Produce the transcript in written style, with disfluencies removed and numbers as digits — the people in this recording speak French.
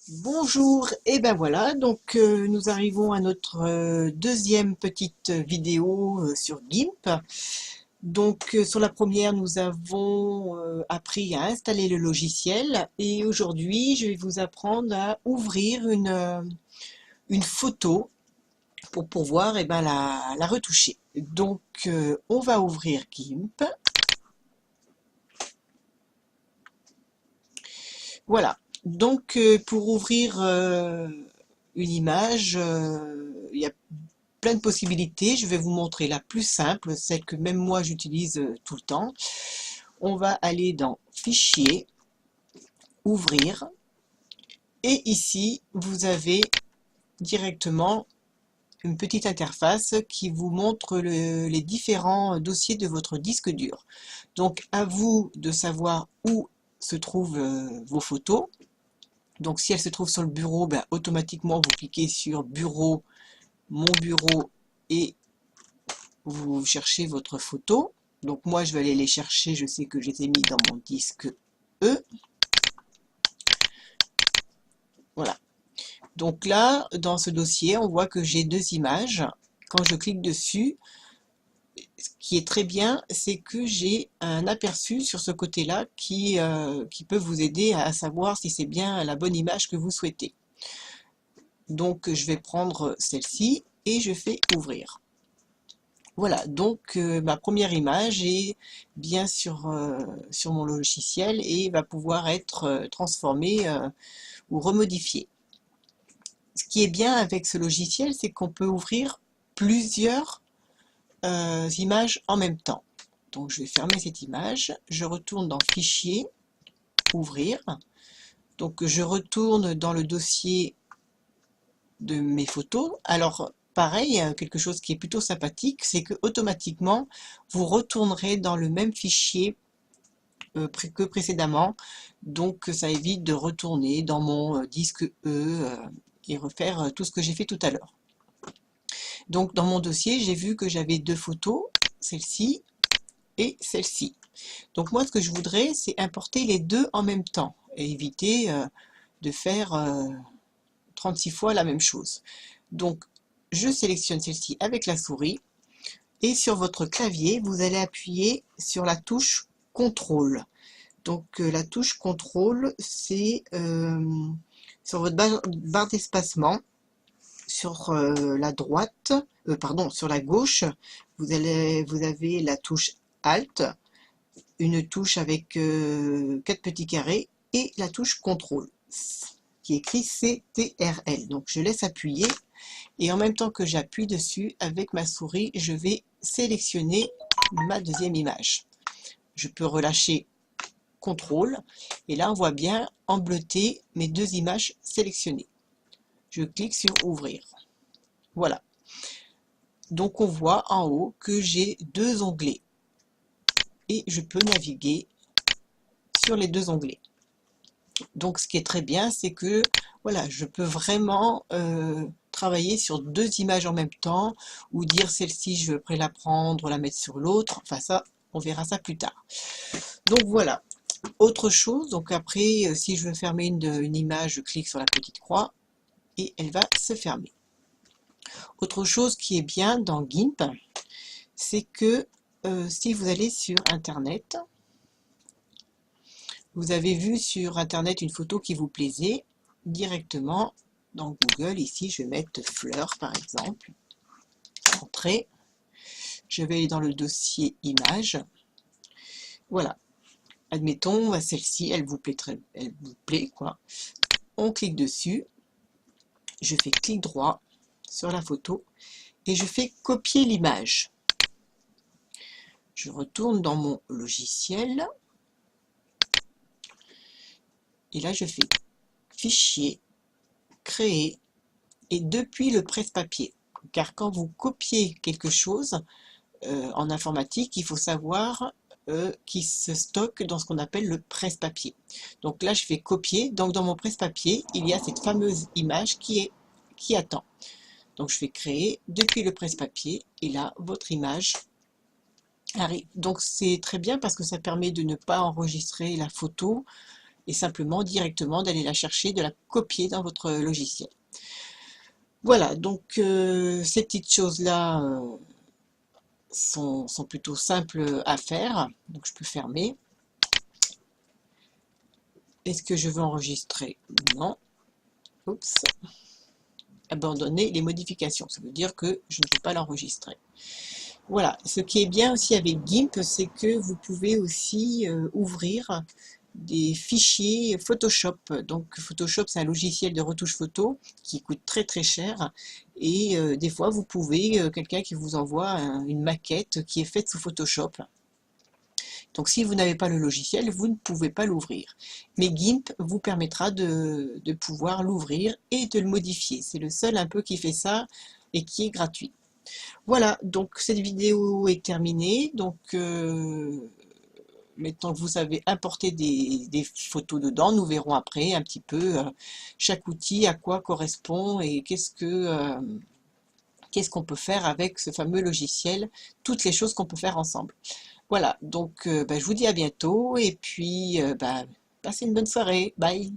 Bonjour, et ben voilà, donc nous arrivons à notre deuxième petite vidéo sur GIMP. Donc sur la première, nous avons appris à installer le logiciel et aujourd'hui, je vais vous apprendre à ouvrir une photo pour pouvoir la retoucher. Donc on va ouvrir GIMP. Voilà, donc pour ouvrir une image, il y a plein de possibilités. Je vais vous montrer la plus simple, celle que même moi j'utilise tout le temps. On va aller dans Fichier, Ouvrir, et ici vous avez directement une petite interface qui vous montre les différents dossiers de votre disque dur. Donc à vous de savoir où se trouvent vos photos. Donc si elles se trouvent sur le bureau, ben, automatiquement vous cliquez sur Bureau, Mon bureau, et vous cherchez votre photo. Donc moi je vais aller les chercher, je sais que je les ai mis dans mon disque E. Voilà. Donc là, dans ce dossier, on voit que j'ai deux images. Quand je clique dessus, ce qui est très bien, c'est que j'ai un aperçu sur ce côté-là qui peut vous aider à savoir si c'est bien la bonne image que vous souhaitez. Donc je vais prendre celle-ci et je fais ouvrir. Voilà, donc ma première image est bien sur mon logiciel et va pouvoir être transformée ou remodifiée. Ce qui est bien avec ce logiciel, c'est qu'on peut ouvrir plusieurs images en même temps. Donc je vais fermer cette image, je retourne dans Fichier, Ouvrir. Donc je retourne dans le dossier de mes photos. Alors pareil, quelque chose qui est plutôt sympathique, c'est que automatiquement vous retournerez dans le même fichier que précédemment, donc ça évite de retourner dans mon disque E et refaire tout ce que j'ai fait tout à l'heure. Donc dans mon dossier, j'ai vu que j'avais deux photos, celle-ci et celle-ci. Donc moi ce que je voudrais, c'est importer les deux en même temps et éviter de faire 36 fois la même chose. Donc je sélectionne celle-ci avec la souris et sur votre clavier, vous allez appuyer sur la touche CTRL. Donc la touche CTRL, c'est sur votre barre d'espacement, sur la droite, pardon, sur la gauche, vous avez la touche Alt, une touche avec 4 petits carrés et la touche CTRL qui est écrit CTRL. Donc je laisse appuyer et en même temps que j'appuie dessus avec ma souris, je vais sélectionner ma deuxième image. Je peux relâcher CTRL et là on voit bien en bleuté mes deux images sélectionnées. Je clique sur Ouvrir. Voilà. Donc on voit en haut que j'ai deux onglets et je peux naviguer sur les deux onglets. Donc ce qui est très bien, c'est que voilà, je peux vraiment travailler sur deux images en même temps ou dire celle-ci je vais la prendre, la mettre sur l'autre. Enfin ça, on verra ça plus tard. Donc voilà. Autre chose, donc après, si je veux fermer une image, je clique sur la petite croix et elle va se fermer. Autre chose qui est bien dans GIMP, c'est que si vous allez sur Internet, vous avez vu sur Internet une photo qui vous plaisait, directement dans Google, ici je vais mettre fleurs par exemple, entrée, je vais aller dans le dossier images, voilà, admettons celle-ci, elle vous plaît quoi, on clique dessus, je fais clic droit sur la photo et je fais copier l'image. Je retourne dans mon logiciel et là je fais Fichier, Créer et depuis le presse-papier. Car quand vous copiez quelque chose en informatique, il faut savoir qui se stocke dans ce qu'on appelle le presse-papier. Donc là je fais copier, donc dans mon presse-papier il y a cette fameuse image qui attend. Donc je fais créer depuis le presse-papier et là votre image arrive. Donc c'est très bien parce que ça permet de ne pas enregistrer la photo et simplement directement d'aller la chercher, de la copier dans votre logiciel. Voilà, donc ces petites choses-là sont plutôt simples à faire, donc je peux fermer. Est-ce que je veux enregistrer? Non. Oups. Abandonner les modifications, ça veut dire que je ne peux pas l'enregistrer. Voilà, ce qui est bien aussi avec GIMP, c'est que vous pouvez aussi ouvrir des fichiers Photoshop. Donc Photoshop, c'est un logiciel de retouche photo qui coûte très très cher, et des fois vous pouvez, quelqu'un qui vous envoie une maquette qui est faite sous Photoshop. Donc si vous n'avez pas le logiciel, vous ne pouvez pas l'ouvrir. Mais GIMP vous permettra de pouvoir l'ouvrir et de le modifier. C'est le seul un peu qui fait ça et qui est gratuit. Voilà, donc cette vidéo est terminée. Donc maintenant que vous avez importé des photos dedans, nous verrons après un petit peu chaque outil, à quoi correspond et qu'est-ce qu'on peut faire avec ce fameux logiciel, toutes les choses qu'on peut faire ensemble. Voilà, donc je vous dis à bientôt et puis passez une bonne soirée. Bye!